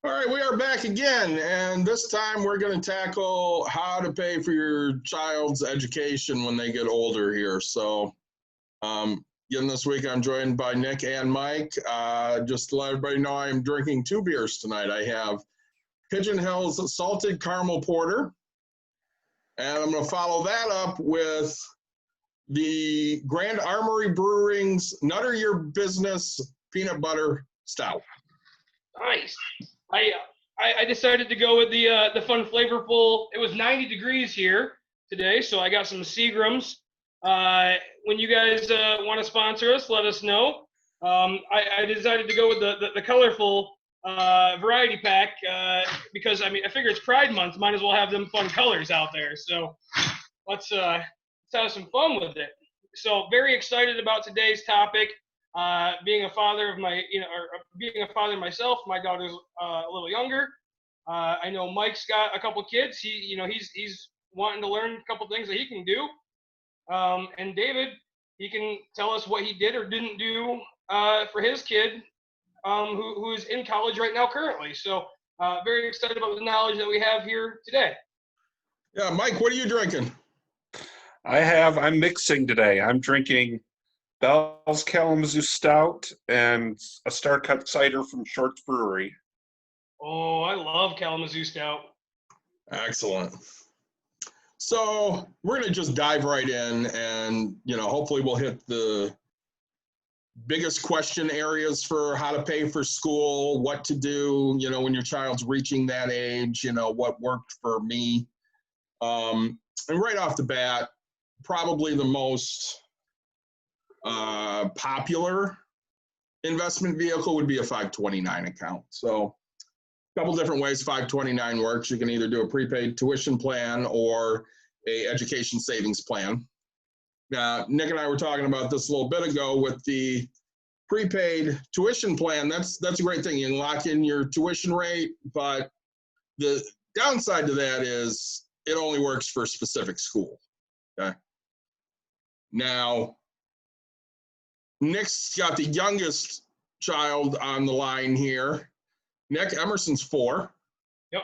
All right, we are back again, and this time we're going to tackle how to pay for your child's education when they get older here. So, again, this week I'm joined by Nick and Mike. Just to let everybody know, I'm drinking 2 beers tonight. I have Pigeon Hill's Salted Caramel Porter, and I'm going to follow that up with the Grand Armory Brewing's Nutter Your Business Peanut Butter Stout. Nice. I decided to go with the fun, flavorful. It was 90 degrees here today, so I got some Seagrams. When you guys want to sponsor us, let us know. I decided to go with the colorful variety pack because I figure it's Pride Month. Might as well have them fun colors out there. So let's have some fun with it. So very excited about today's topic. Being a father of being a father myself, my daughter's a little younger. I know Mike's got a couple kids. He's wanting to learn a couple things that he can do. And David, he can tell us what he did or didn't do for his kid, who is in college right now currently. So very excited about the knowledge that we have here today. Yeah, Mike, what are you drinking? I'm mixing today. I'm drinking Bell's Kalamazoo Stout and a Star Cut cider from Shorts Brewery. Oh, I love Kalamazoo Stout. Excellent. So we're going to just dive right in and, hopefully we'll hit the biggest question areas for how to pay for school, what to do, when your child's reaching that age, what worked for me. And right off the bat, probably the most popular investment vehicle would be a 529 account. So a couple different ways 529 works. You can either do a prepaid tuition plan or a education savings plan. Now, Nick and I were talking about this a little bit ago with the prepaid tuition plan. That's a great thing. You can lock in your tuition rate, but the downside to that is it only works for a specific school. Okay. Now, Nick's got the youngest child on the line here. Nick, Emerson's 4. Yep.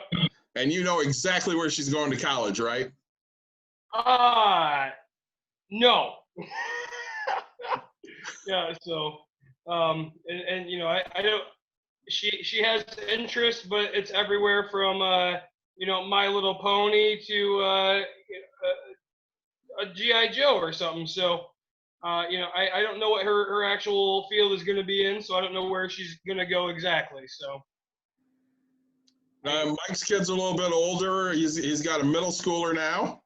And you know exactly where she's going to college, right? No. Yeah, so I don't, she has interest, but it's everywhere from My Little Pony to a G.I. Joe or something. So I don't know what her actual field is going to be in, so I don't know where she's going to go exactly. So Mike's kid's a little bit older. He's got a middle schooler now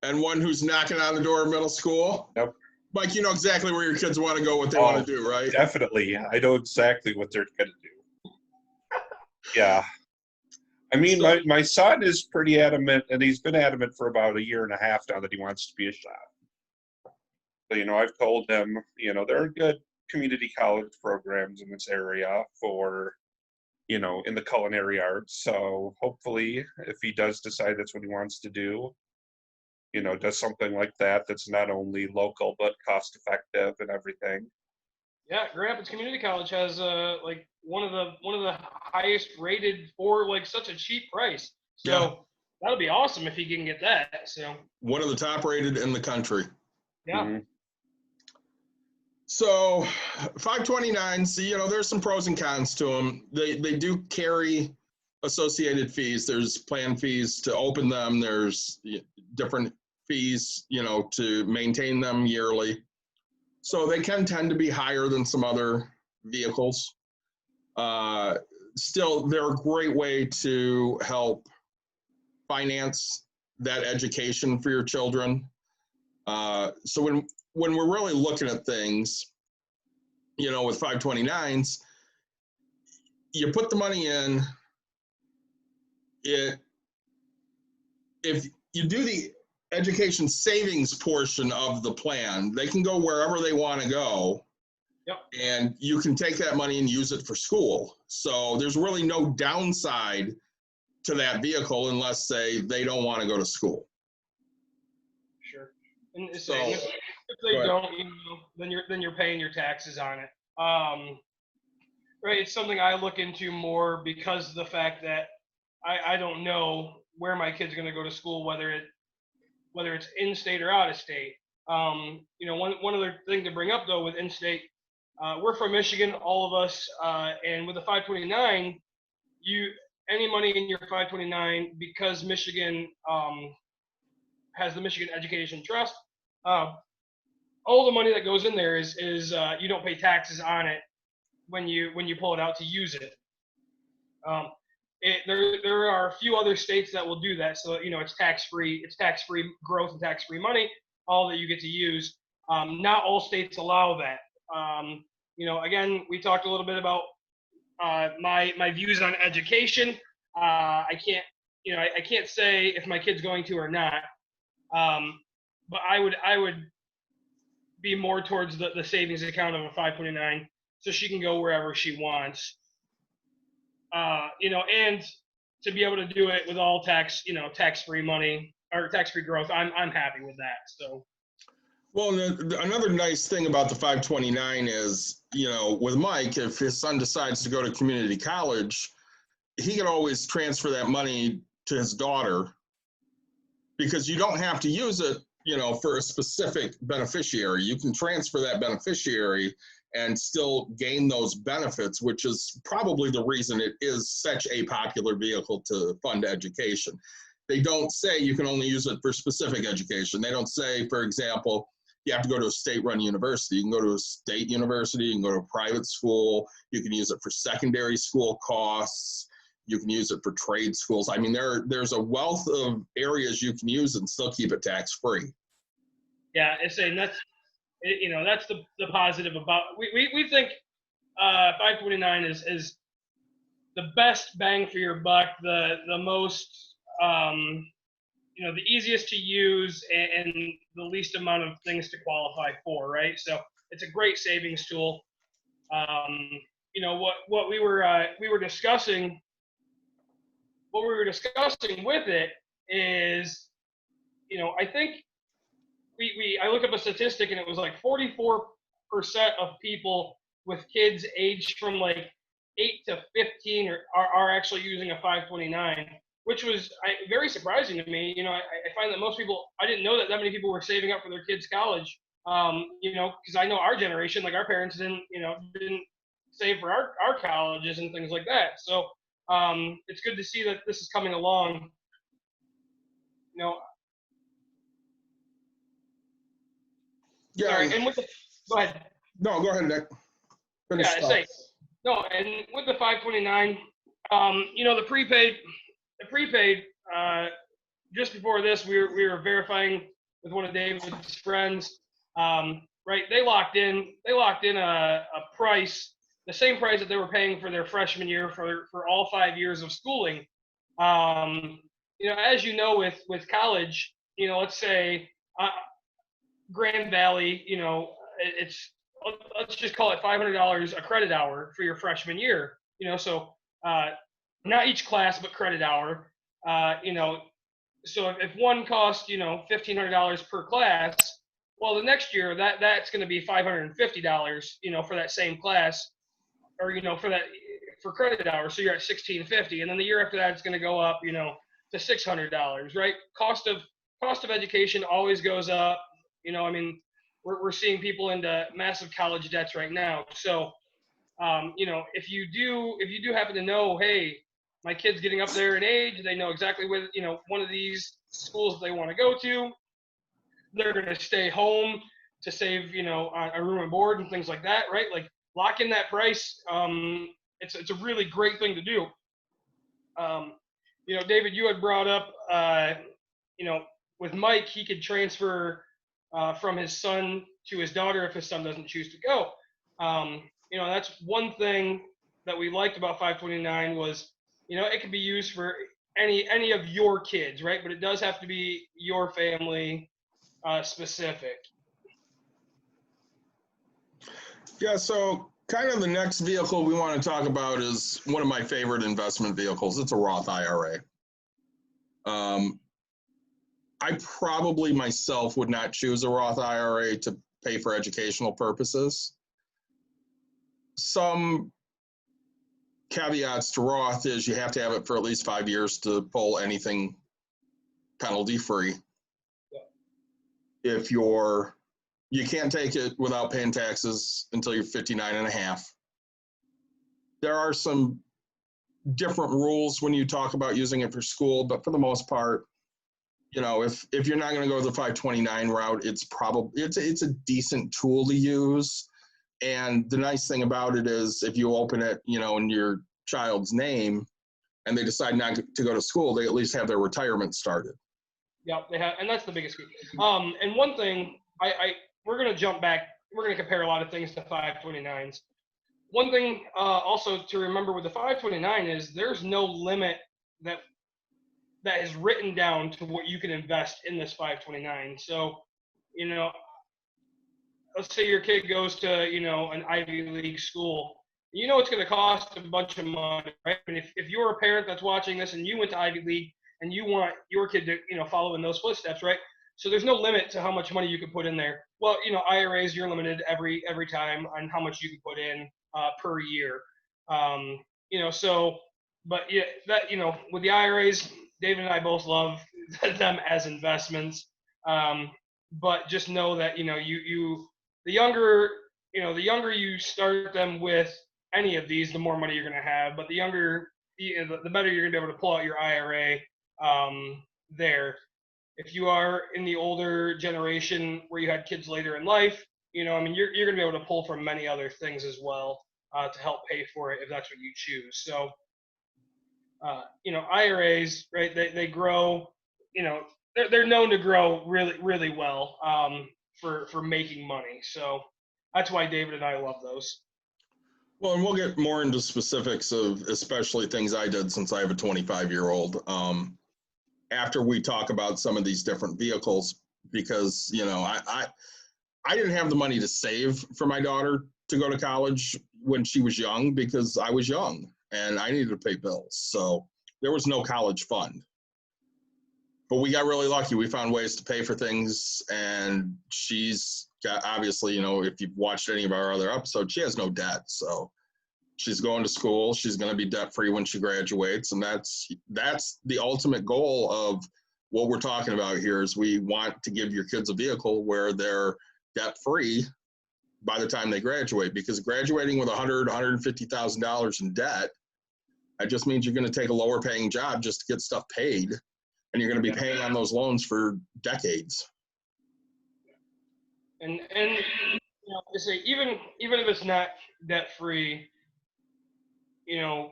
and one who's knocking on the door of middle school. Yep. Mike, you know exactly where your kids want to go, what they want to do, right? Definitely. I know exactly what they're going to do. Yeah. My son is pretty adamant, and he's been adamant for about 1.5 years now that he wants to be a chef. So, I've told him, there are good community college programs in this area for, in the culinary arts. So hopefully, if he does decide that's what he wants to do, does something like that that's not only local but cost effective and everything. Yeah, Grand Rapids Community College has one of the highest rated for such a cheap price. So yeah. That'll be awesome if he can get that. So one of the top rated in the country. Yeah. Mm-hmm. So 529s, there's some pros and cons to them. They do carry associated fees. There's plan fees to open them. There's different fees, to maintain them yearly. So they can tend to be higher than some other vehicles. Still, they're a great way to help finance that education for your children. So when we're really looking at things, with 529s, you put the money in. If you do the education savings portion of the plan, they can go wherever they want to go. Yep. And you can take that money and use it for school. So there's really no downside to that vehicle unless, say, they don't want to go to school. Sure. And if they don't, then you're paying your taxes on it. right? It's something I look into more because of the fact that I don't know where my kid's going to go to school, whether it's in state or out of state. One other thing to bring up though with in state, we're from Michigan, all of us, and with the 529, any money in your 529, because Michigan has the Michigan Education Trust, all the money that goes in there is you don't pay taxes on it when you pull it out to use it. There are a few other states that will do that, so it's tax free. It's tax free growth and tax free money, all that you get to use. Not all states allow that. Again, we talked a little bit about my views on education. I can't say if my kid's going to or not, but I would be more towards the savings account of a 529, so she can go wherever she wants. And to be able to do it with all tax-free money or tax-free growth, I'm happy with that. So. Well, another nice thing about the 529 is, with Mike, if his son decides to go to community college, he can always transfer that money to his daughter, because you don't have to use it, for a specific beneficiary. You can transfer that beneficiary and still gain those benefits, which is probably the reason it is such a popular vehicle to fund education. They don't say you can only use it for specific education. They don't say, for example, you have to go to a state-run university. You can go to a state university, you can go to a private school, you can use it for secondary school costs, you can use it for trade schools. I mean, there's a wealth of areas you can use and still keep it tax-free. Yeah, it's saying that's the positive about we think 529 is the best bang for your buck, the most the easiest to use and the least amount of things to qualify for, right? So it's a great savings tool. What we were discussing with it is, I think I looked up a statistic and it was like 44% of people with kids aged from like 8 to 15 are actually using a 529, which was very surprising to me. I find that most people, I didn't know that many people were saving up for their kids' college. Because I know our generation, like our parents didn't save for our colleges and things like that. So it's good to see that this is coming along. Yeah. Sorry, and go ahead. No, go ahead, Nick. And with the 529, the prepaid, just before this, we were verifying with one of David's friends, right? They locked in a price, the same price that they were paying for their freshman year for all 5 years of schooling. As with college, let's say Grand Valley, let's just call it $500 a credit hour for your freshman year. So not each class, but credit hour. So if one costs $1,500 per class, well, the next year that's going to be $550, for that same class, or for credit hour. So you're at $1,650, and then the year after that it's going to go up, to $600, right? Cost of education always goes up. We're seeing people into massive college debts right now. So, if you do happen to know, hey, my kid's getting up there in age, they know exactly where, one of these schools they want to go to, they're going to stay home to save, a room and board and things like that, right? Like lock in that price. It's a really great thing to do. David, you had brought up, with Mike, he could transfer from his son to his daughter if his son doesn't choose to go. That's one thing that we liked about 529 was, it could be used for any of your kids, right? But it does have to be your family specific. Yeah, so kind of the next vehicle we want to talk about is one of my favorite investment vehicles. It's a Roth IRA. I probably myself would not choose a Roth IRA to pay for educational purposes. Some caveats to Roth is you have to have it for at least 5 years to pull anything penalty free. If you can't take it without paying taxes until you're 59 and a half. There are some different rules when you talk about using it for school, but for the most part, you know, if you're not going to go the 529 route, it's a decent tool to use. And the nice thing about it is if you open it, you know, in your child's name and they decide not to go to school, they at least have their retirement started. Yeah, they have, and that's the biggest key. And one thing, we're going to jump back. We're going to compare a lot of things to 529s. One thing also to remember with the 529 is there's no limit that is written down to what you can invest in this 529. So, you know, let's say your kid goes to, you know, an Ivy League school. You know it's going to cost a bunch of money, right? And if you're a parent that's watching this and you went to Ivy League and you want your kid to, you know, follow in those footsteps, right? So there's no limit to how much money you can put in there. Well, you know, IRAs, you're limited every time on how much you can put in per year. You know, so, but yeah, that, you know, with the IRAs, David and I both love them as investments. But just know that, you know, the younger you start them with any of these, the more money you're going to have. But the younger, the better you're going to be able to pull out your IRA there. If you are in the older generation where you had kids later in life, you know, I mean, you're going to be able to pull from many other things as well to help pay for it if that's what you choose. So, you know, IRAs, right? They grow. You know, they're known to grow really, really well for making money. So that's why David and I love those. Well, and we'll get more into specifics of especially things I did since I have a 25-year-old. After we talk about some of these different vehicles, because, you know, I didn't have the money to save for my daughter to go to college when she was young because I was young and I needed to pay bills. So there was no college fund. But we got really lucky. We found ways to pay for things, and she's got, obviously, you know, if you've watched any of our other episodes, she has no debt. So she's going to school. She's going to be debt-free when she graduates. And that's the ultimate goal of what we're talking about here is we want to give your kids a vehicle where they're debt-free by the time they graduate, because graduating with $100,000, $150,000 in debt, that just means you're going to take a lower paying job just to get stuff paid. And you're going to be paying on those loans for decades. And you know, to say even if it's not debt free, you know,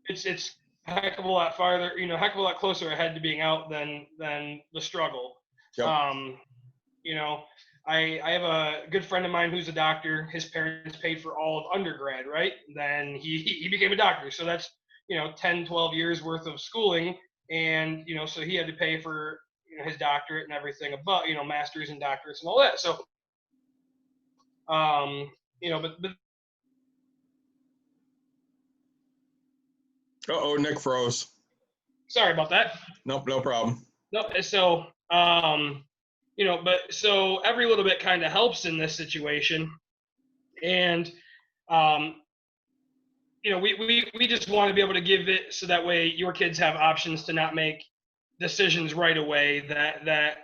it's a heck of a lot farther, you know, heck of a lot closer ahead to being out than the struggle. Yep. You know, I have a good friend of mine who's a doctor. His parents paid for all of undergrad, right? Then he became a doctor. So that's, you know, 10, 12 years worth of schooling. And, you know, so he had to pay for, you know, his doctorate and everything above, you know, masters and doctorates and all that. So, you know, but Uh-oh, Nick froze. sorry about that. Nope, no problem. Nope. So, you know, but so every little bit kind of helps in this situation. And, you know, we just want to be able to give it so that way your kids have options to not make decisions right away that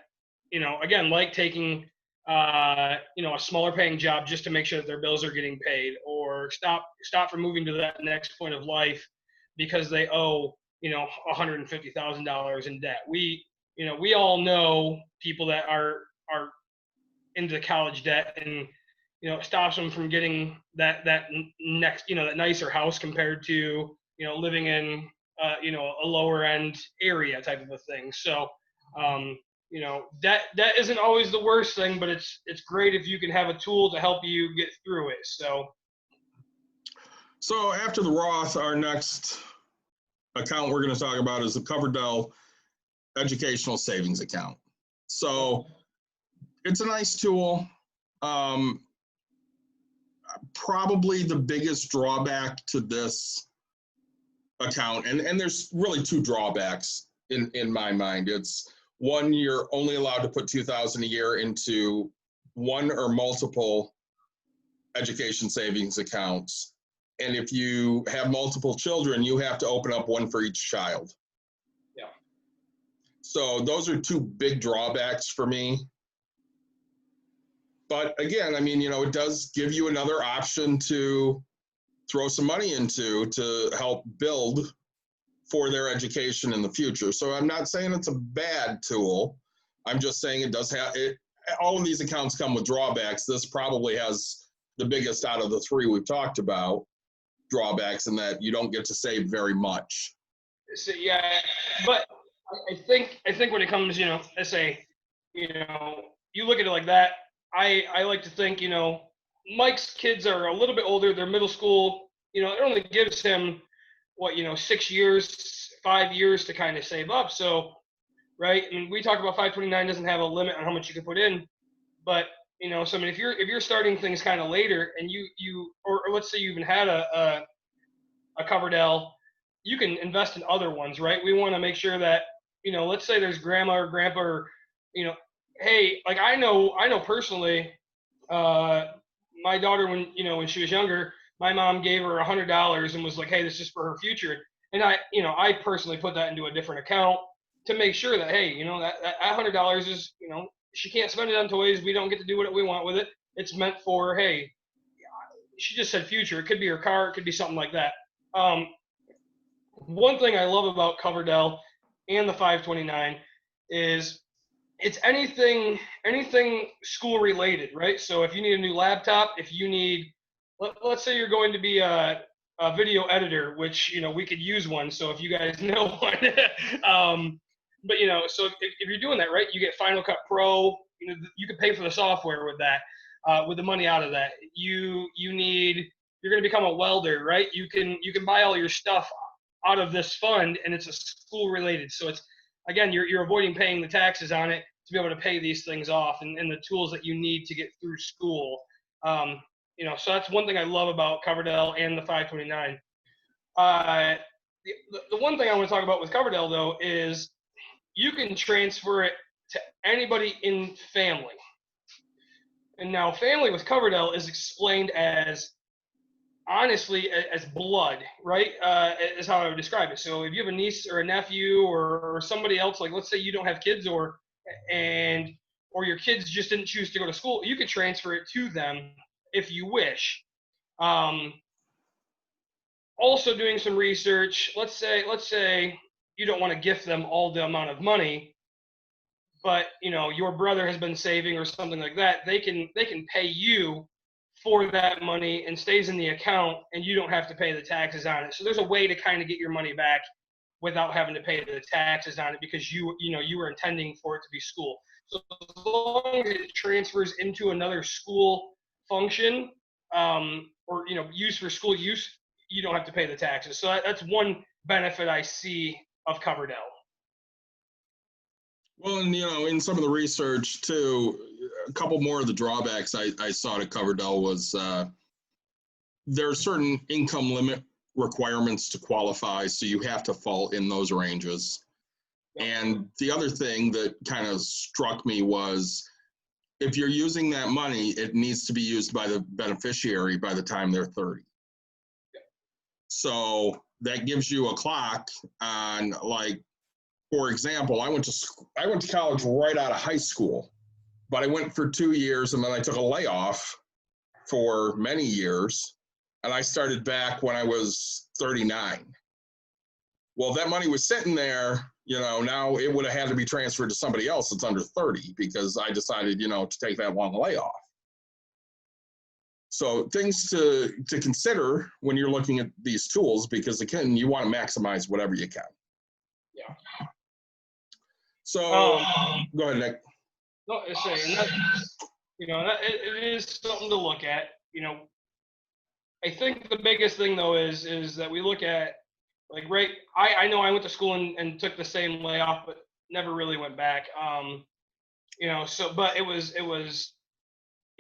you know, again, like taking you know, a smaller paying job just to make sure that their bills are getting paid, or stop from moving to that next point of life because they owe, you know, $150,000 in debt. We all know people that are into college debt, and you know, it stops them from getting that next, you know, that nicer house compared to, you know, living in you know, a lower end area type of a thing. So you know, debt isn't always the worst thing, but it's great if you can have a tool to help you get through it. So after the Roth, our next account we're going to talk about is the Coverdell Educational Savings Account. So it's a nice tool. Probably the biggest drawback to this account, and there's really two drawbacks in my mind. It's one, you're only allowed to put $2,000 a year into one or multiple education savings accounts, And if you have multiple children, you have to open up one for each child. Yeah. So those are two big drawbacks for me. But again, I mean, it does give you another option to throw some money into to help build for their education in the future. So I'm not saying it's a bad tool. I'm just saying it does have it. All of these accounts come with drawbacks. This probably has the biggest out of the three we've talked about drawbacks, in that you don't get to save very much. So, yeah, but I think when it comes, let's say, you look at it like that. I like to think, Mike's kids are a little bit older. They're middle school. It only gives him 6 years, 5 years to kind of save up. So, right. I mean, we talk about 529 doesn't have a limit on how much you can put in, but so I mean, if you're starting things kind of later, and or let's say you even had a Coverdell, you can invest in other ones, right? We want to make sure that let's say there's grandma or grandpa, or hey, like I know personally, my daughter, when she was younger, my mom gave her $100 and was like, hey, this is for her future. And I personally put that into a different account to make sure that, hey, that $100 is, she can't spend it on toys. We don't get to do what we want with it. It's meant for, hey, she just said future. It could be her car. It could be something like that. One thing I love about Coverdell and the 529 is it's anything school related, right? So if you need a new laptop, if you need, let's say you're going to be a video editor, which we could use one. So if you guys know one, but so if you're doing that, right, you get Final Cut Pro. You can pay for the software with that, with the money out of that. You're going to become a welder, right? You can buy all your stuff out of this fund, and it's a school related. So it's, again, you're avoiding paying the taxes on it to be able to pay these things off, and the tools that you need to get through school. So that's one thing I love about Coverdell and the 529. The one thing I want to talk about with Coverdell, though, is you can transfer it to anybody in family. And now family with Coverdell is explained as, honestly, as blood, right? Is how I would describe it. So if you have a niece or a nephew or somebody else, like let's say you don't have kids, or your kids just didn't choose to go to school, you could transfer it to them if you wish. Also doing some research, let's say you don't want to gift them all the amount of money, but your brother has been saving or something like that, they can pay you for that money and stays in the account, and you don't have to pay the taxes on it. So there's a way to kind of get your money back without having to pay the taxes on it, because you were intending for it to be school. So as long as it transfers into another school function, or used for school use, you don't have to pay the taxes. So that's one benefit I see of Coverdell. Well, and in some of the research too, a couple more of the drawbacks I saw to Coverdell was there are certain income limit requirements to qualify, so you have to fall in those ranges. And the other thing that kind of struck me was, if you're using that money, it needs to be used by the beneficiary by the time they're 30. So that gives you a clock on, like, for example, I went to college right out of high school, but I went for 2 years and then I took a layoff for many years, and I started back when I was 39. Well, that money was sitting there, now it would have had to be transferred to somebody else that's under 30, because I decided, to take that long layoff. So things to consider when you're looking at these tools, because again, you want to maximize whatever you can. Yeah. So go ahead, Nick. No, and that, it is something to look at. I think the biggest thing though is that we look at, like, right. I know I went to school and took the same layoff, but never really went back. But it was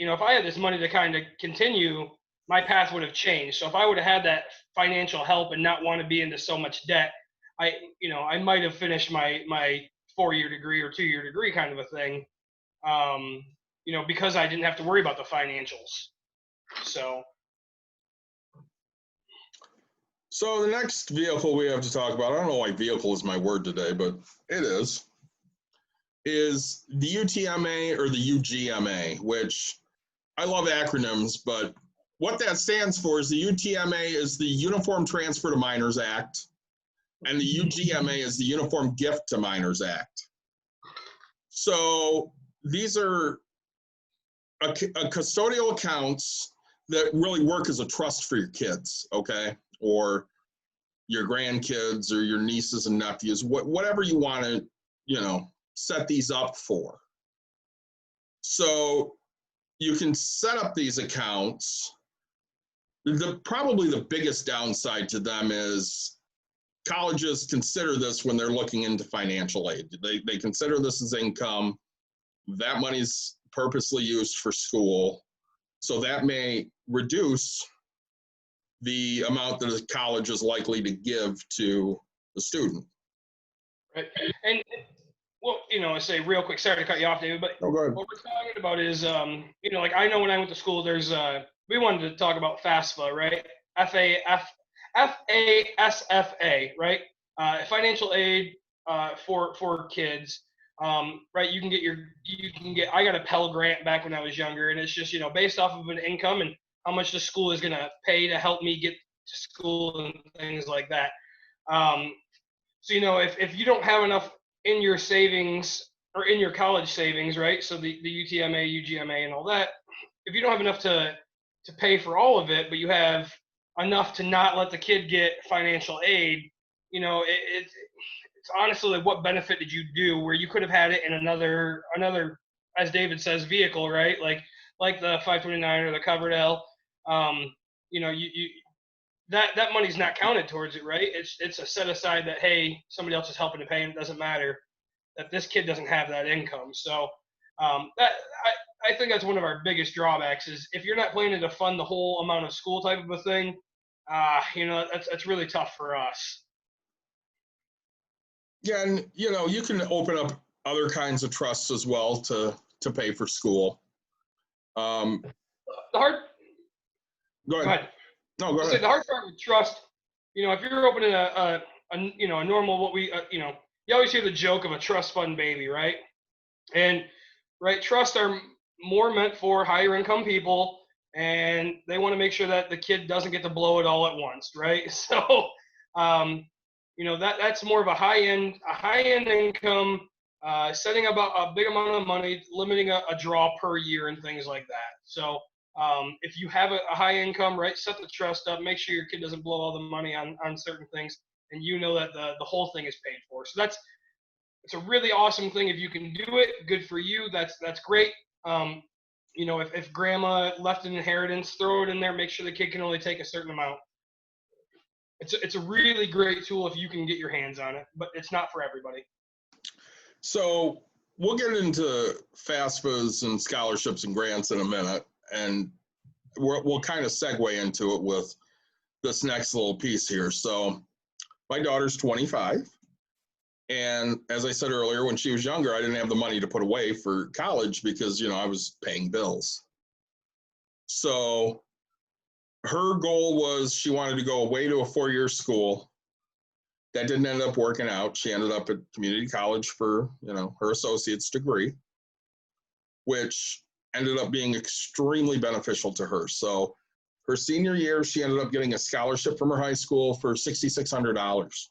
if I had this money to kind of continue, my path would have changed. So if I would have had that financial help and not want to be into so much debt, I might have finished my 4-year degree or 2-year degree kind of a thing, because I didn't have to worry about the financials. So. So the next vehicle we have to talk about, I don't know why vehicle is my word today, but it is the UTMA or the UGMA, which I love acronyms, but what that stands for is the UTMA is the Uniform Transfer to Minors Act, and the UGMA is the Uniform Gift to Minors Act. So these are a custodial accounts that really work as a trust for your kids, okay? Or your grandkids or your nieces and nephews, whatever you want to, set these up for. So you can set up these accounts. Probably the biggest downside to them is colleges consider this when they're looking into financial aid. They consider this as income. That money's purposely used for school. So that may reduce the amount that a college is likely to give to the student. Right. And well, I say real quick, sorry to cut you off, David, but Oh, go ahead. what we're talking about is, like I know when I went to school, there's, we wanted to talk about FAFSA, right? FASFA, right? Financial aid for kids. Right? I got a Pell Grant back when I was younger, and it's just, based off of an income and how much the school is going to pay to help me get to school and things like that. So, if you don't have enough in your savings or in your college savings, right? So the UTMA, UGMA, and all that, if you don't have enough to pay for all of it, but you have enough to not let the kid get financial aid, it's honestly like, what benefit did you do where you could have had it in another, as David says, vehicle, right? Like the 529 or the covered L. That money's not counted towards it, right? It's a set aside that, hey, somebody else is helping to pay, and it doesn't matter that this kid doesn't have that income. So I think that's one of our biggest drawbacks is if you're not planning to fund the whole amount of school type of a thing, that's really tough for us. Yeah, and you can open up other kinds of trusts as well to pay for school. Go ahead. ahead. No, go ahead. The hard part with trust, if you're opening a normal, what we, you always hear the joke of a trust fund baby, right? And right, trusts are more meant for higher income people, and they want to make sure that the kid doesn't get to blow it all at once, right? So, that's more of a high end income, setting up a big amount of money, limiting a draw per year and things like that. So, if you have a high income, right, set the trust up, make sure your kid doesn't blow all the money on certain things, and that the whole thing is paid for. So it's a really awesome thing if you can do it. Good for you. That's great. If grandma left an inheritance, throw it in there. Make sure the kid can only take a certain amount. It's a really great tool if you can get your hands on it, but it's not for everybody. So we'll get into FAFSAs and scholarships and grants in a minute, and we'll kind of segue into it with this next little piece here. So my daughter's 25. And as I said earlier, when she was younger, I didn't have the money to put away for college because, I was paying bills. So her goal was she wanted to go away to a 4-year school. That didn't end up working out. She ended up at community college for, her associate's degree, which ended up being extremely beneficial to her. So her senior year, she ended up getting a scholarship from her high school for $6,600.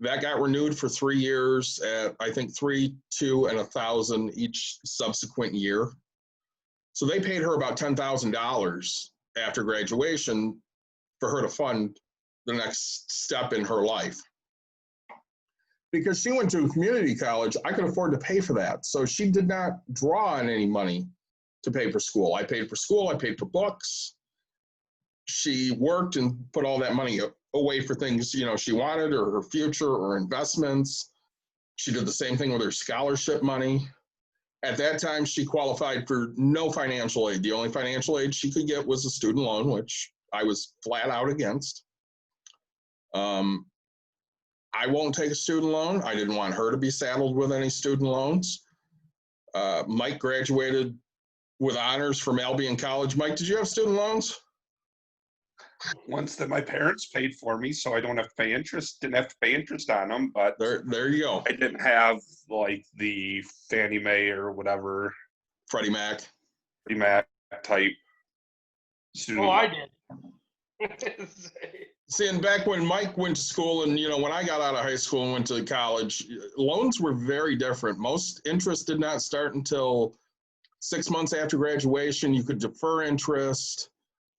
That got renewed for 3 years at, I think, $3,000, $2,000, and $1,000 each subsequent year. So they paid her about $10,000 after graduation for her to fund the next step in her life. Because she went to a community college, I could afford to pay for that. So she did not draw on any money to pay for school. I paid for school, I paid for books. She worked and put all that money away for things, she wanted, or her future, or investments. She did the same thing with her scholarship money. At that time, she qualified for no financial aid. The only financial aid she could get was a student loan, which I was flat out against. I won't take a student loan. I didn't want her to be saddled with any student loans. Mike graduated with honors from Albion College. Mike, did you have student loans? Ones that my parents paid for me, so I don't have to pay interest. Didn't have to pay interest on them, but There you go. I didn't have like the Fannie Mae or whatever Freddie Mac. Freddie Mac type student. Oh, I did. See, and back when Mike went to school and, when I got out of high school and went to college, loans were very different. Most interest did not start until 6 months after graduation. You could defer interest.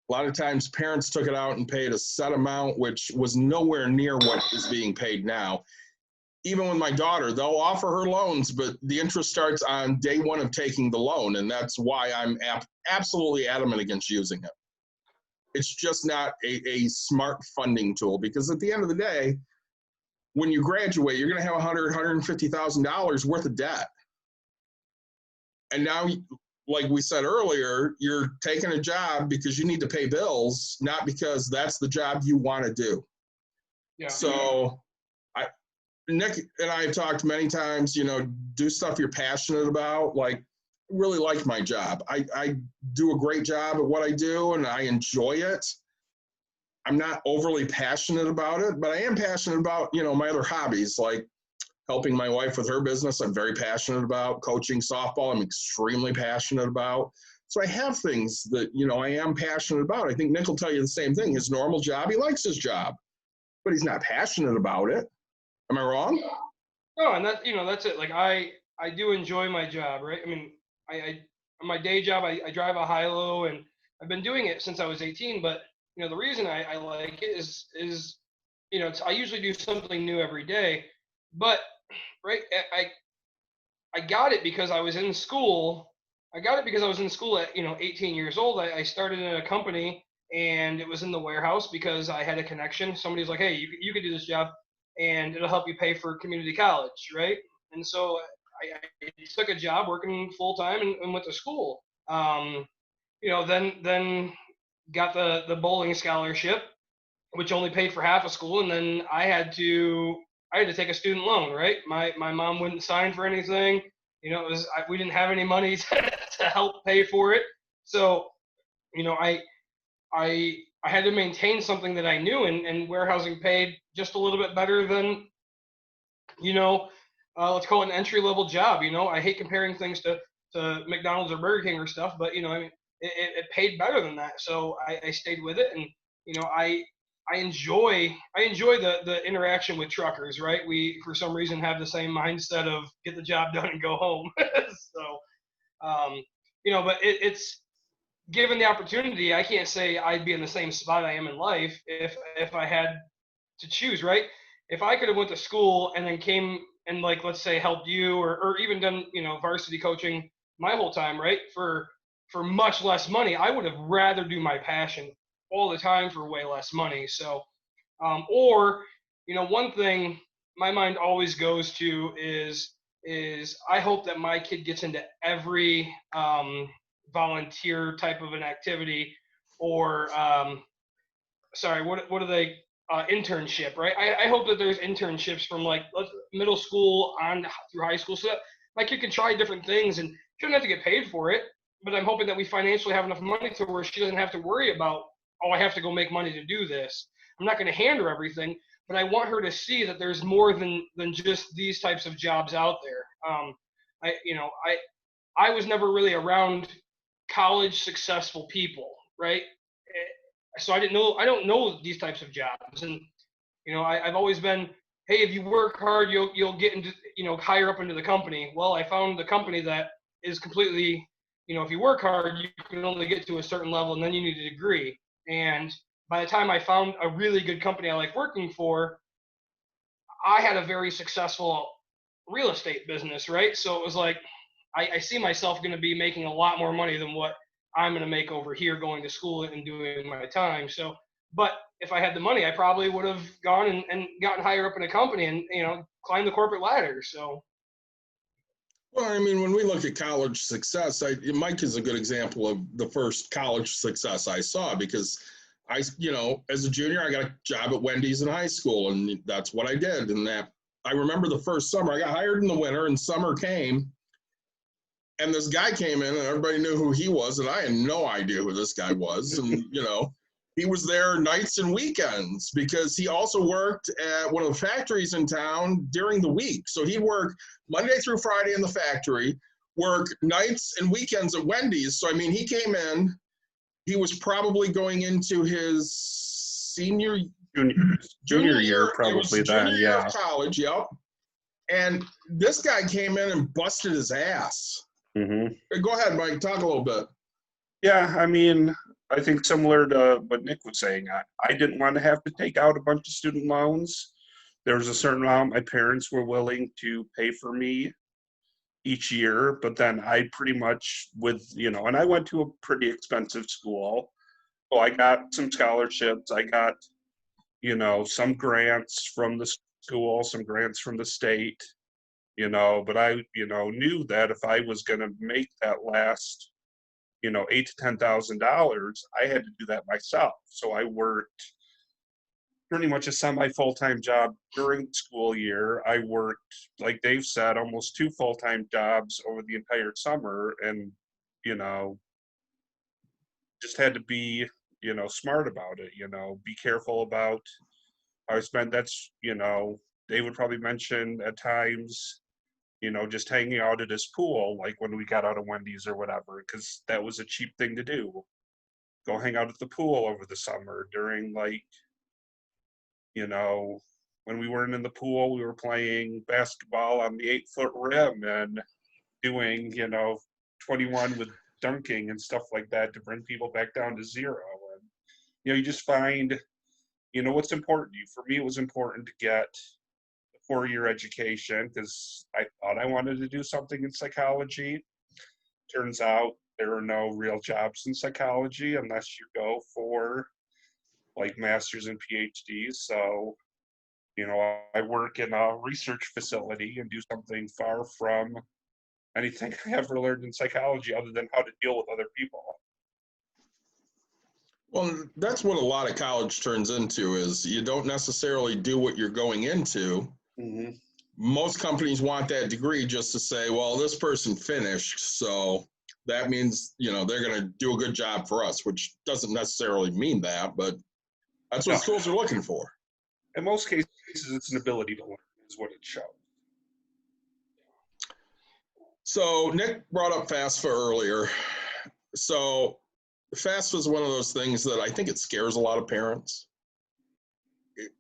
A lot of times parents took it out and paid a set amount, which was nowhere near what is being paid now. Even with my daughter, they'll offer her loans, but the interest starts on day one of taking the loan. And that's why I'm absolutely adamant against using it. It's just not a smart funding tool, because at the end of the day, when you graduate, you're going to have $150,000 worth of debt. And now, like we said earlier, you're taking a job because you need to pay bills, not because that's the job you want to do. Yeah. So Nick and I have talked many times, do stuff you're passionate about. Like, really like my job. I do a great job at what I do and I enjoy it. I'm not overly passionate about it, but I am passionate about, my other hobbies, like helping my wife with her business. I'm very passionate about coaching softball. I'm extremely passionate about. So I have things that, I am passionate about. I think Nick will tell you the same thing. His normal job, he likes his job, but he's not passionate about it. Am I wrong? No, and that's it. Like I do enjoy my job, right? I mean, I my day job, I drive a high-low, and I've been doing it since I was 18. But the reason I like it is I usually do something new every day. But right, I got it because I was in school. I got it because I was in school at 18 years old. I started in a company, and it was in the warehouse because I had a connection. Somebody's like, hey, you could do this job, and it'll help you pay for community college, right? And so I took a job working full time and went to school. Then got the bowling scholarship, which only paid for half of school, and then I had to take a student loan, right? My mom wouldn't sign for anything. We didn't have any money to help pay for it, so I had to maintain something that I knew, and warehousing paid just a little bit better than let's call it an entry-level job. I hate comparing things to McDonald's or Burger King or stuff, but I mean, it paid better than that. So I stayed with it, and I enjoy the interaction with truckers. Right? We for some reason have the same mindset of get the job done and go home. So but it's given the opportunity, I can't say I'd be in the same spot I am in life if I had to choose. Right? If I could have went to school and then came and, like, let's say helped you or even done varsity coaching my whole time, right, for much less money, I would have rather do my passion all the time for way less money. So one thing my mind always goes to is I hope that my kid gets into every volunteer type of an activity, or what are they, internship, right? I hope that there's internships from like middle school on through high school, so that my kid can try different things and she doesn't have to get paid for it. But I'm hoping that we financially have enough money to where she doesn't have to worry about, I have to go make money to do this. I'm not going to hand her everything, but I want her to see that there's more than just these types of jobs out there. I was never really around college successful people, right? So I don't know these types of jobs, and I've always been, hey, if you work hard, you'll get into higher up into the company. Well, I found the company that is completely, if you work hard, you can only get to a certain level, and then you need a degree. And by the time I found a really good company I like working for, I had a very successful real estate business, right? So it was like, I see myself going to be making a lot more money than what I'm going to make over here going to school and doing my time. So, but if I had the money, I probably would have gone and gotten higher up in a company and, climbed the corporate ladder. So. Well, I mean, when we look at college success, Mike is a good example of the first college success I saw, because as a junior, I got a job at Wendy's in high school, and that's what I did. And that I remember the first summer, I got hired in the winter, and summer came, and this guy came in, and everybody knew who he was, and I had no idea who this guy was. And, He was there nights and weekends because he also worked at one of the factories in town during the week. So he'd work Monday through Friday in the factory, work nights and weekends at Wendy's. So, I mean, he came in, he was probably going into his Junior year, It was probably junior then, year yeah. of college, yep. And this guy came in and busted his ass. Hmm. Go ahead, Mike, talk a little bit. Yeah, I mean, I think similar to what Nick was saying, I didn't want to have to take out a bunch of student loans. There was a certain amount my parents were willing to pay for me each year, but then I pretty much and I went to a pretty expensive school. So I got some scholarships. I got, some grants from the school, some grants from the state, but I, knew that if I was going to make that last, $8,000 to $10,000, I had to do that myself. So I worked pretty much a semi full-time job during the school year. I worked, like Dave said, almost 2 full-time jobs over the entire summer, and just had to be smart about it. Be careful about how I spent. That's they would probably mention at times just hanging out at his pool, like when we got out of Wendy's or whatever, because that was a cheap thing to do. Go hang out at the pool over the summer during, like, when we weren't in the pool, we were playing basketball on the 8-foot rim and doing, 21 with dunking and stuff like that to bring people back down to zero. And, you just find, what's important to you. For me, it was important to get a 4-year education because I thought I wanted to do something in psychology. Turns out there are no real jobs in psychology unless you go for like masters and PhDs. So, I work in a research facility and do something far from anything I ever learned in psychology other than how to deal with other people. Well, that's what a lot of college turns into is you don't necessarily do what you're going into. Mm-hmm. Most companies want that degree just to say, well, this person finished, so that means, they're going to do a good job for us, which doesn't necessarily mean that, but that's what schools are looking for. In most cases, it's an ability to learn is what it shows. So Nick brought up FAFSA earlier. So FAFSA is one of those things that I think it scares a lot of parents.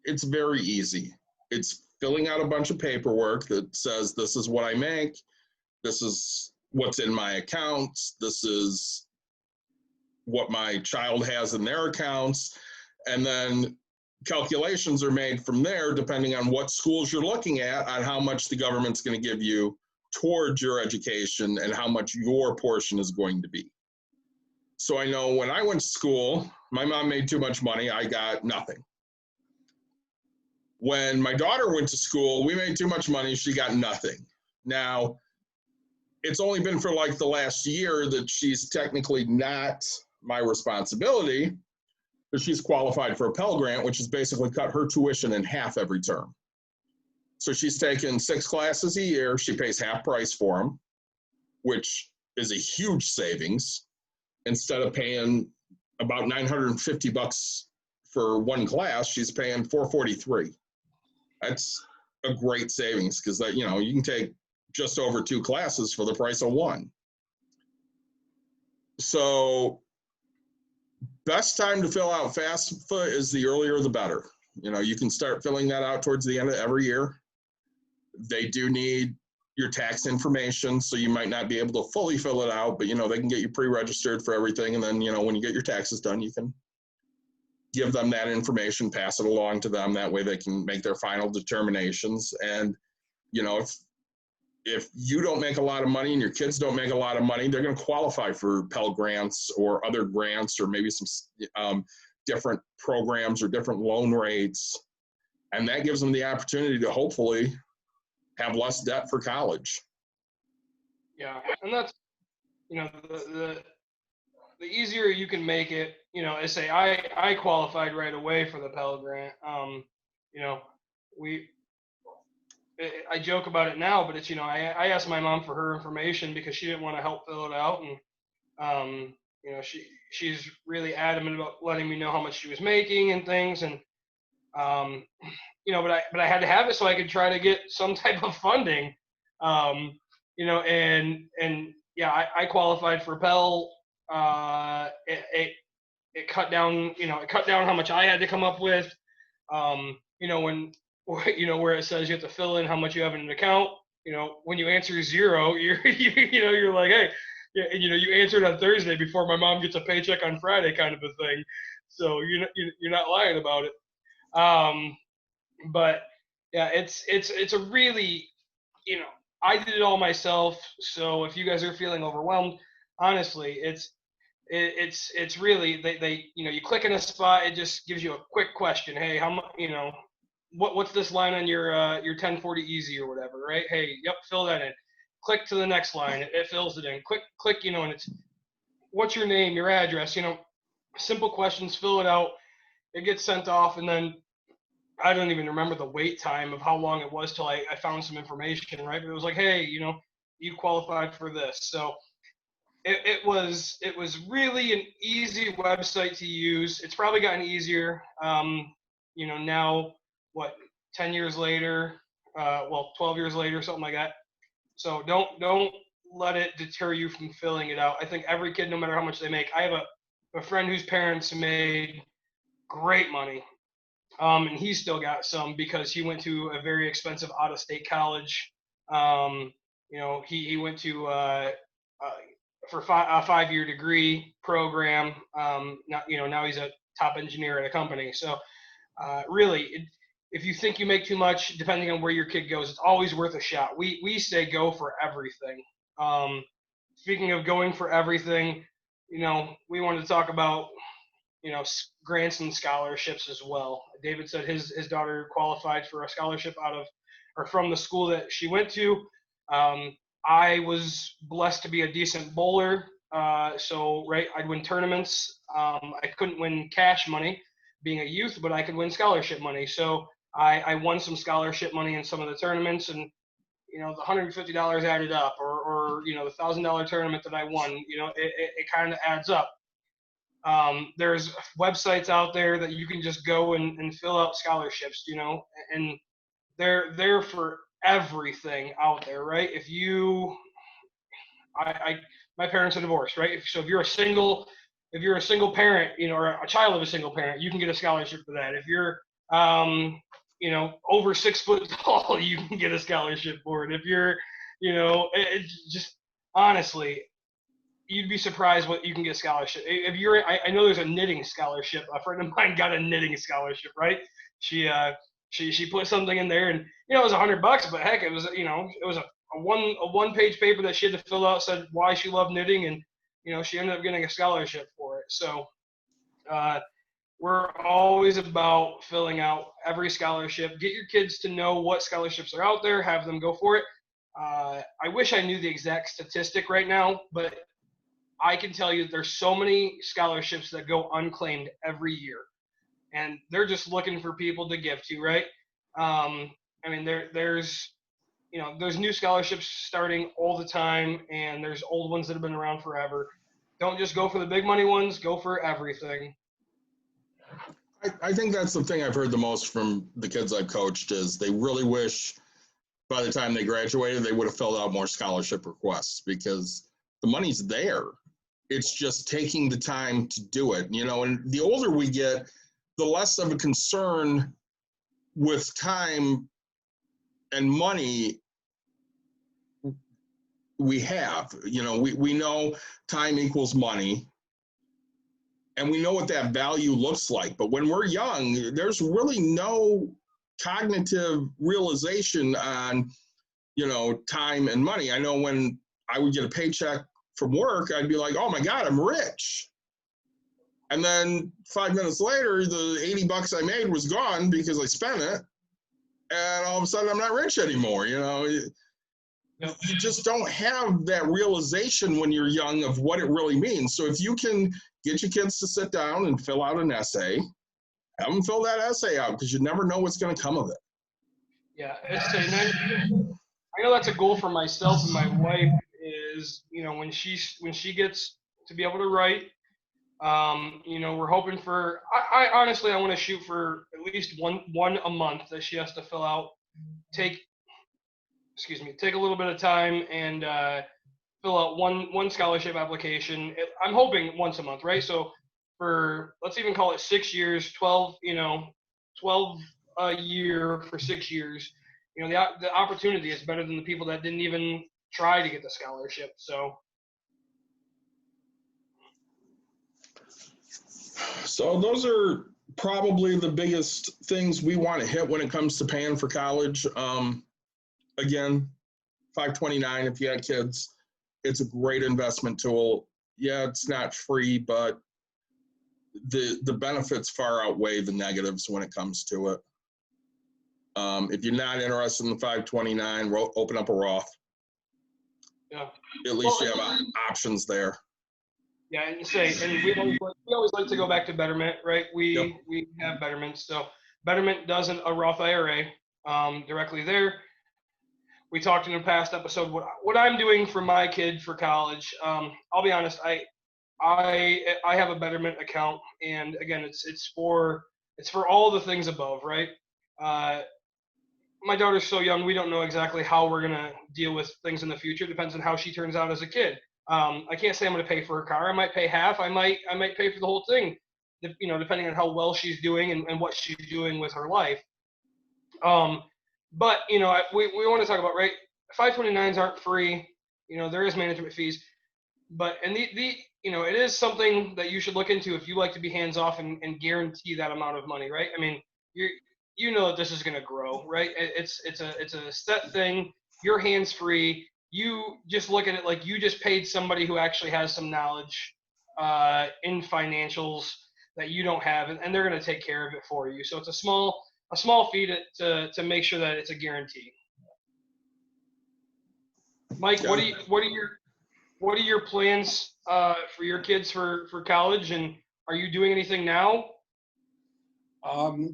It's very easy. It's filling out a bunch of paperwork that says, this is what I make, this is what's in my accounts, this is what my child has in their accounts, and then calculations are made from there depending on what schools you're looking at on how much the government's going to give you towards your education and how much your portion is going to be. So I know when I went to school, my mom made too much money, I got nothing. When my daughter went to school, we made too much money, she got nothing. Now, it's only been for like the last year that she's technically not my responsibility, but she's qualified for a Pell Grant, which has basically cut her tuition in half every term. So she's taken 6 classes a year, she pays half price for them, which is a huge savings. Instead of paying about $950 for one class, she's paying $443. That's a great savings because that you can take just over 2 classes for the price of one. So best time to fill out FAFSA is the earlier the better. You can start filling that out towards the end of every year. They do need your tax information, so you might not be able to fully fill it out, but they can get you pre-registered for everything, and then when you get your taxes done, you can give them that information, pass it along to them. That way they can make their final determinations. And, if you don't make a lot of money and your kids don't make a lot of money, they're going to qualify for Pell Grants or other grants or maybe some different programs or different loan rates. And that gives them the opportunity to hopefully have less debt for college. Yeah, and that's, the easier you can make it, I say I qualified right away for the Pell Grant. I joke about it now, but it's, I asked my mom for her information because she didn't want to help fill it out. And, she's really adamant about letting me know how much she was making and things, and but I had to have it so I could try to get some type of funding, and yeah, I qualified for Pell. It cut down, how much I had to come up with. When where it says you have to fill in how much you have in an account. When you answer 0, you're like, hey, yeah, and you answered on Thursday before my mom gets a paycheck on Friday, kind of a thing. So you're not lying about it. But yeah, it's a really, I did it all myself. So if you guys are feeling overwhelmed, honestly, it's really they you click in a spot, it just gives you a quick question. Hey, how much, what's this line on your 1040 easy or whatever, right? Hey, yep, fill that in. Click to the next line, it fills it in. Click, and it's what's your name, your address, simple questions, fill it out, it gets sent off, and then I don't even remember the wait time of how long it was till I found some information, right? But it was like, hey, you qualified for this. So it was really an easy website to use. It's probably gotten easier. Now, 10 years later, 12 years later, something like that. So don't let it deter you from filling it out. I think every kid, no matter how much they make, I have a friend whose parents made great money. And he's still got some because he went to a very expensive out-of-state college. He went to for a 5-year degree program. Now he's a top engineer at a company. So really, if you think you make too much, depending on where your kid goes, it's always worth a shot. We say go for everything. Speaking of going for everything, we wanted to talk about grants and scholarships as well. David said his daughter qualified for a scholarship from the school that she went to. I was blessed to be a decent bowler, so I'd win tournaments. I couldn't win cash money being a youth, but I could win scholarship money. So I won some scholarship money in some of the tournaments, and the $150 added up, or the $1,000 tournament that I won. It kind of adds up. There's websites out there that you can just go and fill out scholarships, and they're there for everything out there, right? If you, my parents are divorced, right? So if you're a single parent, or a child of a single parent, you can get a scholarship for that. If you're, over 6 foot tall, you can get a scholarship for it. If you're, it's just honestly, you'd be surprised what you can get scholarship. If you're, I know there's a knitting scholarship. A friend of mine got a knitting scholarship, right? She put something in there, and it was $100, but heck, it was a one-page paper that she had to fill out, said why she loved knitting, and she ended up getting a scholarship for it. So we're always about filling out every scholarship. Get your kids to know what scholarships are out there. Have them go for it. I wish I knew the exact statistic right now, but I can tell you there's so many scholarships that go unclaimed every year, and they're just looking for people to give to, right? There's new scholarships starting all the time, and there's old ones that have been around forever. Don't just go for the big money ones, go for everything. I think that's the thing I've heard the most from the kids I've coached is they really wish by the time they graduated, they would have filled out more scholarship requests because the money's there. It's just taking the time to do it, and the older we get, the less of a concern with time and money we have. We know time equals money, and we know what that value looks like. But when we're young, there's really no cognitive realization on, time and money. I know when I would get a paycheck from work, I'd be like, oh my God, I'm rich. And then 5 minutes later, the $80 I made was gone because I spent it. And all of a sudden I'm not rich anymore. You just don't have that realization when you're young of what it really means. So if you can get your kids to sit down and fill out an essay, have them fill that essay out because you never know what's going to come of it. Yeah, I know that's a goal for myself and my wife is, when she gets to be able to write, We're hoping for. I honestly, I want to shoot for at least one a month that she has to fill out. Take a little bit of time and fill out one scholarship application. I'm hoping once a month, right? So for, let's even call it 6 years, 12, 12 a year for 6 years. The opportunity is better than the people that didn't even try to get the scholarship. So those are probably the biggest things we want to hit when it comes to paying for college. Again, 529 if you had kids, it's a great investment tool. Yeah, it's not free, but the benefits far outweigh the negatives when it comes to it. If you're not interested in the 529, open up a Roth. yeah, At least you have options there. yeah, and we always like to go back to Betterment, right? We have Betterment, so Betterment does a Roth IRA directly there. We talked in a past episode what I'm doing for my kid for college. I'll be honest, I have a Betterment account, and again, it's for all the things above, right? My daughter's so young, we don't know exactly how we're gonna deal with things in the future. Depends on how she turns out as a kid. I can't say I'm gonna pay for her car. I might pay half. I might pay for the whole thing, depending on how well she's doing and what she's doing with her life. But we want to talk about, right? 529s aren't free. There is management fees, but it is something that you should look into if you like to be hands off and guarantee that amount of money, right? I mean, that this is going to grow, right? It's a set thing. You're hands free. You just look at it like you just paid somebody who actually has some knowledge in financials that you don't have, and they're going to take care of it for you. So it's a small fee to make sure that it's a guarantee. Mike, what are your plans for your kids for college, and are you doing anything now?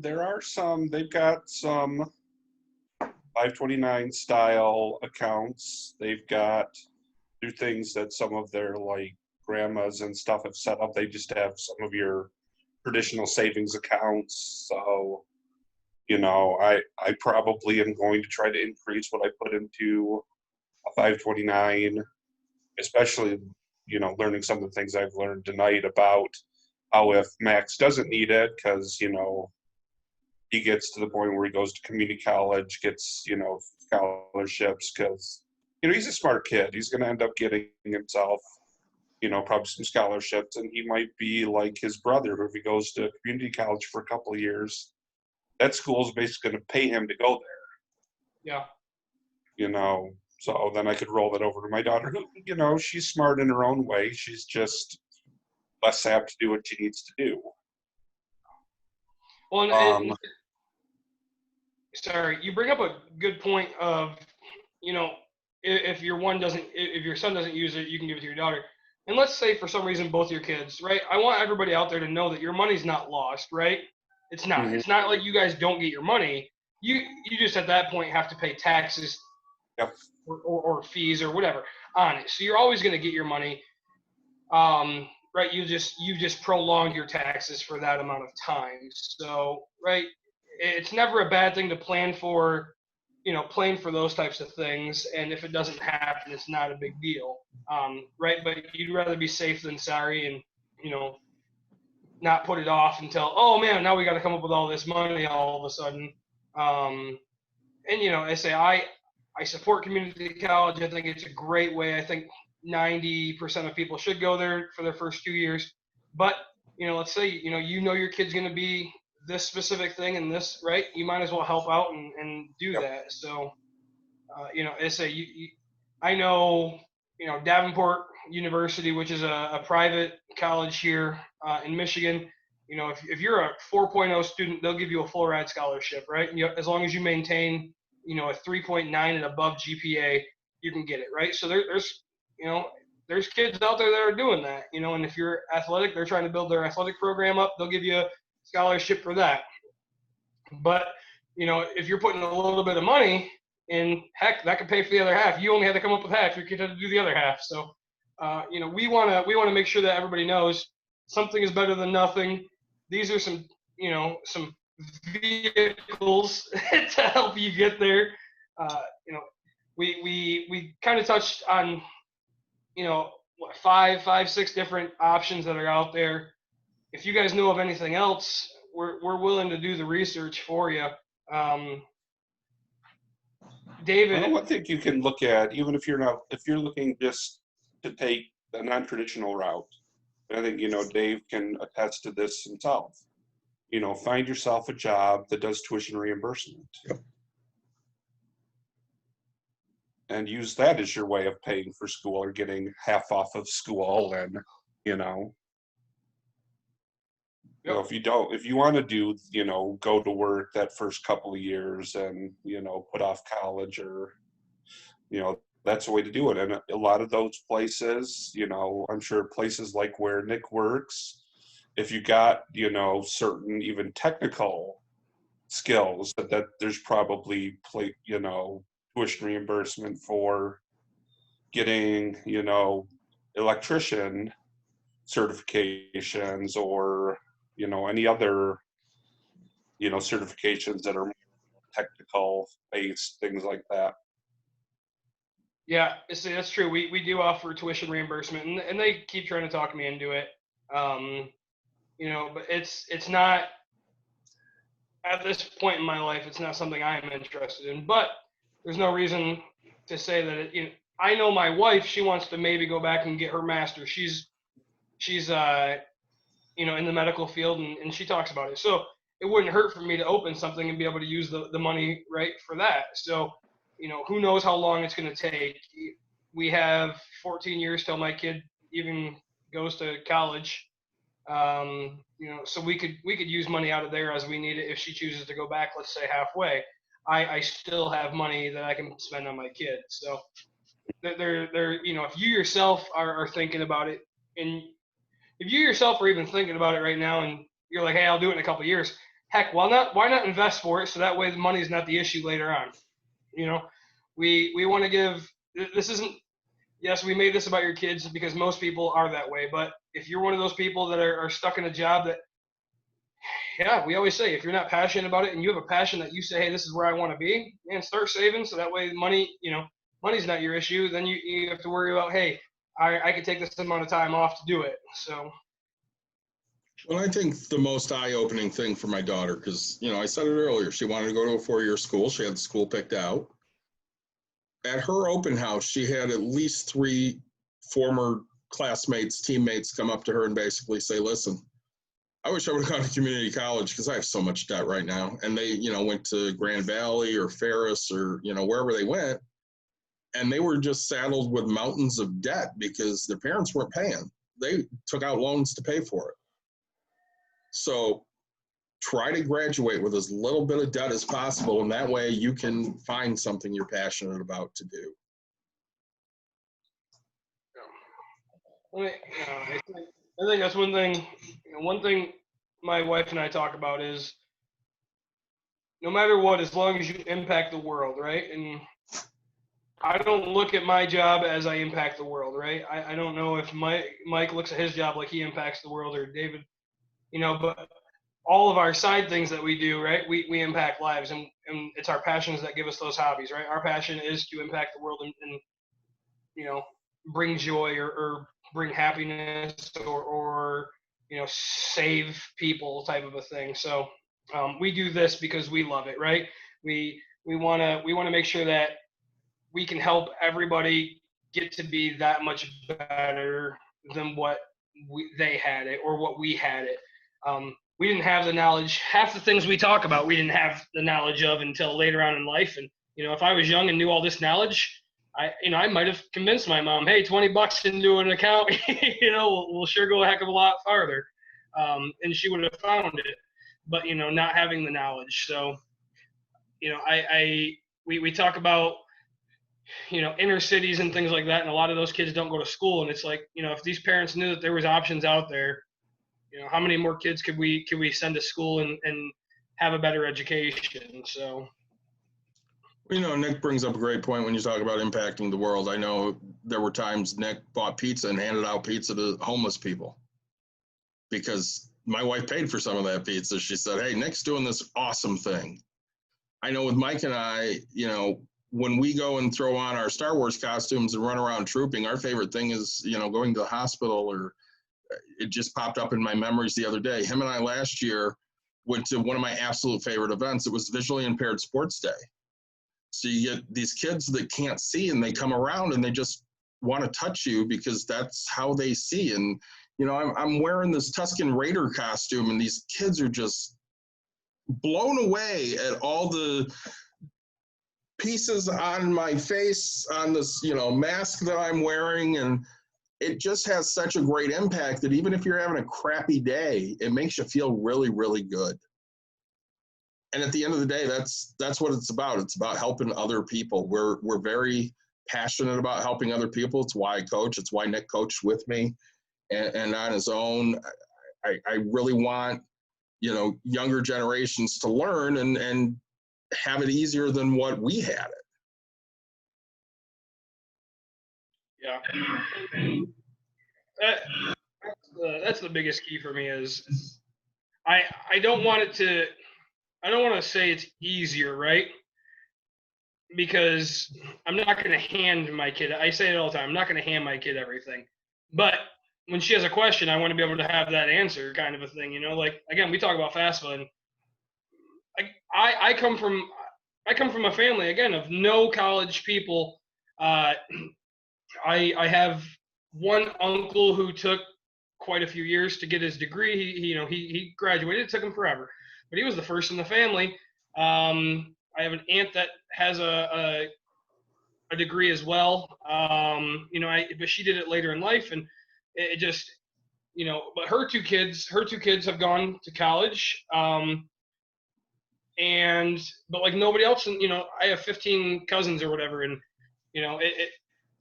There are some. They've got some 529 style accounts. They've got new things that some of their grandmas and stuff have set up. They just have some of your traditional savings accounts. So, I probably am going to try to increase what I put into a 529, especially, learning some of the things I've learned tonight about how if Max doesn't need it, because, he gets to the point where he goes to community college, gets, scholarships, because, he's a smart kid. He's going to end up getting himself, probably some scholarships, and he might be like his brother, who if he goes to community college for a couple of years, that school is basically going to pay him to go there. Yeah. So then I could roll that over to my daughter, who, she's smart in her own way. She's just less apt to do what she needs to do. Well, sorry, you bring up a good point of, if your son doesn't use it, you can give it to your daughter. And let's say for some reason both your kids, right? I want everybody out there to know that your money's not lost, right? It's not. Mm-hmm. It's not like you guys don't get your money. You just at that point have to pay taxes. Yep. Or fees or whatever on it. So you're always going to get your money. Right? You've just prolonged your taxes for that amount of time. So, right, it's never a bad thing to plan for those types of things. And if it doesn't happen, it's not a big deal. Right? But you'd rather be safe than sorry, and not put it off until, oh man, now we got to come up with all this money all of a sudden. And I say I support community college. I think it's a great way. I think 90% of people should go there for their first 2 years. But, let's say, your kid's going to be this specific thing and this, right? You might as well help out and do that. So, I know, Davenport University, which is a private college here in Michigan, if you're a 4.0 student, they'll give you a full ride scholarship, right? And as long as you maintain a 3.9 and above GPA, you can get it, right? So there's kids out there that are doing that, and if you're athletic, they're trying to build their athletic program up, they'll give you a scholarship for that. But, if you're putting a little bit of money in, heck, that could pay for the other half. You only had to come up with half, your kid had to do the other half. So, we want to make sure that everybody knows something is better than nothing. These are some, some vehicles to help you get there. We kind of touched on, what, five, 6 different options that are out there. If you guys know of anything else, we're willing to do the research for you. David, Well, I think you can look at, even if you're looking just to take a non-traditional route, I think, Dave can attest to this himself. Find yourself a job that does tuition reimbursement. Yep. And use that as your way of paying for school or getting half off of school. And, if you want to do, go to work that first couple of years and, put off college or, that's the way to do it. And a lot of those places, I'm sure places like where Nick works, if you got, certain even technical skills, that there's probably, tuition reimbursement for getting, electrician certifications or, any other, certifications that are technical based, things like that. yeah, see, that's true. We do offer tuition reimbursement, and they keep trying to talk me into it. But it's not, at this point in my life, it's not something I am interested in. But there's no reason to say that I know my wife, she wants to maybe go back and get her master's. She's in the medical field, and she talks about it. So it wouldn't hurt for me to open something and be able to use the money right for that. So, who knows how long it's going to take. We have 14 years till my kid even goes to college. So we could use money out of there as we need it if she chooses to go back, let's say halfway. I still have money that I can spend on my kid. So they're if you yourself are thinking about it, and if you yourself are even thinking about it right now and you're like, hey, I'll do it in a couple of years, heck, why not invest for it so that way the money is not the issue later on. We want to give, this isn't, yes, we made this about your kids because most people are that way, but if you're one of those people that are stuck in a job that, yeah, we always say, if you're not passionate about it and you have a passion that you say, hey, this is where I want to be, man, start saving so that way money's not your issue. Then you have to worry about, hey, I can take this amount of time off to do it. So. Well, I think the most eye-opening thing for my daughter, because, I said it earlier, she wanted to go to a 4-year school. She had the school picked out. At her open house, she had at least 3 former classmates, teammates come up to her and basically say, listen, I wish I would have gone to community college because I have so much debt right now. And they, went to Grand Valley or Ferris or, wherever they went. And they were just saddled with mountains of debt because their parents weren't paying. They took out loans to pay for it. So try to graduate with as little bit of debt as possible, and that way you can find something you're passionate about to do. I think that's one thing. One thing my wife and I talk about is no matter what, as long as you impact the world, right? And I don't look at my job as I impact the world, right? I don't know if Mike looks at his job like he impacts the world, or David, but all of our side things that we do, right? We impact lives, and it's our passions that give us those hobbies, right? Our passion is to impact the world and bring joy or bring happiness or save people type of a thing. So we do this because we love it, right? We want to make sure that we can help everybody get to be that much better than what they had it or what we had it. We didn't have the knowledge. Half the things we talk about, we didn't have the knowledge of until later on in life. And, if I was young and knew all this knowledge, I might have convinced my mom, hey, $20 into an account, we'll sure go a heck of a lot farther. And she would have found it, but, not having the knowledge. So, we talk about, inner cities and things like that. And a lot of those kids don't go to school. And it's like, if these parents knew that there was options out there, how many more kids could we send to school and have a better education? So. Nick brings up a great point when you talk about impacting the world. I know there were times Nick bought pizza and handed out pizza to homeless people. because my wife paid for some of that pizza. She said, hey, Nick's doing this awesome thing. I know with Mike and I, you know, when we go and throw on our Star Wars costumes and run around trooping, our favorite thing is, you know, going to the hospital. Or it just popped up in my memories the other day. Him and I last year went to one of my absolute favorite events. It was Visually Impaired Sports Day. So you get these kids that can't see, and they come around and they just want to touch you because that's how they see. And, you know, I'm wearing this Tusken Raider costume, and these kids are just blown away at all the pieces on my face, on this, you know, mask that I'm wearing. And it just has such a great impact that even if you're having a crappy day, it makes you feel really, really good. And at the end of the day, that's what it's about. It's about helping other people. We're very passionate about helping other people. It's why I coach. It's why Nick coached with me and on his own. I really want, you know, younger generations to learn and have it easier than what we had it. Yeah. That's the biggest key for me is I don't want to say it's easier, right? Because I'm not going to hand my kid, I say it all the time, I'm not going to hand my kid everything. But when she has a question, I want to be able to have that answer, kind of a thing, you know? Like, again, we talk about FAFSA, and I come from a family, again, of no college people. I have one uncle who took quite a few years to get his degree. He graduated. It took him forever, but he was the first in the family. I have an aunt that has a degree as well. But she did it later in life, and it just, you know. But her two kids have gone to college. But like nobody else, and you know, I have 15 cousins or whatever, and you know,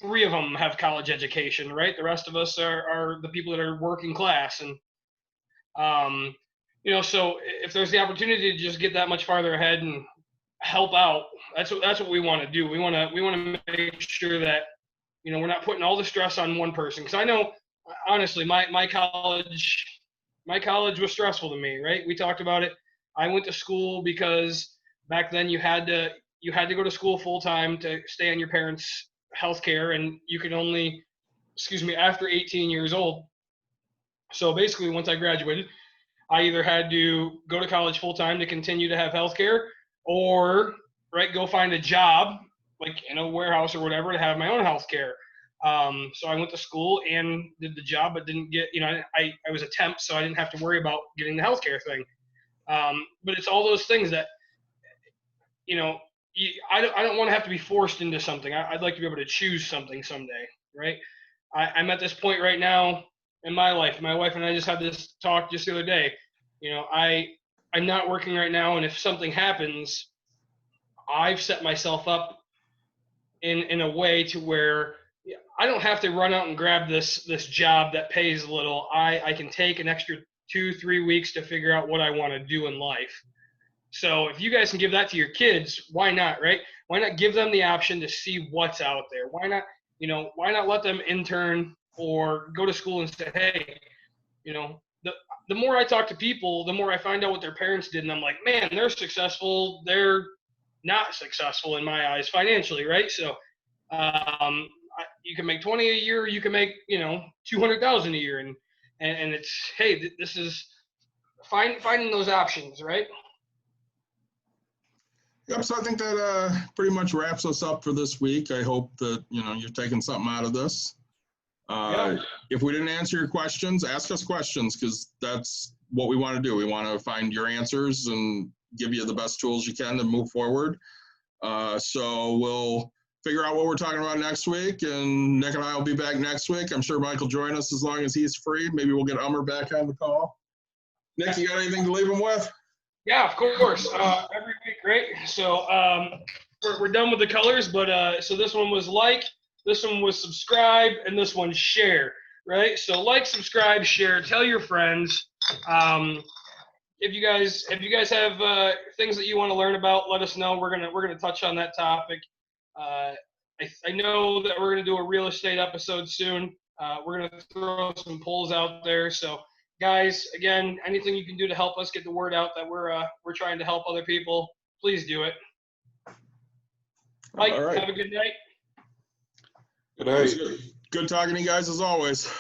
3 of them have college education, right? The rest of us are the people that are working class, and you know, so if there's the opportunity to just get that much farther ahead and help out, that's what we want to do. We want to make sure that, you know, we're not putting all the stress on one person. Because I know, honestly, my college was stressful to me, right? We talked about it. I went to school because back then you had to go to school full time to stay on your parents' health care, and you could only, after 18 years old. So basically, once I graduated, I either had to go to college full time to continue to have health care, or go find a job like in a warehouse or whatever to have my own health care. So I went to school and did the job, but didn't get, you know, I was a temp, so I didn't have to worry about getting the healthcare thing. But it's all those things that, you know, I don't want to have to be forced into something. I'd like to be able to choose something someday, right? I'm at this point right now in my life. My wife and I just had this talk just the other day. You know, I'm not working right now, and if something happens, I've set myself up in a way to where I don't have to run out and grab this job that pays little. I can take an extra 2-3 weeks to figure out what I want to do in life. So if you guys can give that to your kids, why not, right? Why not give them the option to see what's out there? Why not let them intern or go to school and say, hey, you know, the more I talk to people, the more I find out what their parents did. And I'm like, man, they're successful. They're not successful in my eyes financially, right? So you can make 20 a year, you can make, you know, 200,000 a year. And it's, hey, this is finding those options, right? Yep, so I think that pretty much wraps us up for this week. I hope that, you know, you're taking something out of this. If we didn't answer your questions, ask us questions, because that's what we want to do. We want to find your answers and give you the best tools you can to move forward. So we'll figure out what we're talking about next week, and Nick and I will be back next week. I'm sure Mike will join us as long as he's free. Maybe we'll get Ummer back on the call. Nick, you got anything to leave him with? Yeah, of course. Every week, right? So we're done with the colors, but so this one was like, this one was subscribe, and this one's share, right? So like, subscribe, share, tell your friends. If you guys have things that you want to learn about, let us know. We're gonna touch on that topic. I know that we're gonna do a real estate episode soon. We're gonna throw some polls out there, so guys, again, anything you can do to help us get the word out that we're trying to help other people, please do it. Mike, All right. have a good night. Good night. Good talking to you guys as always.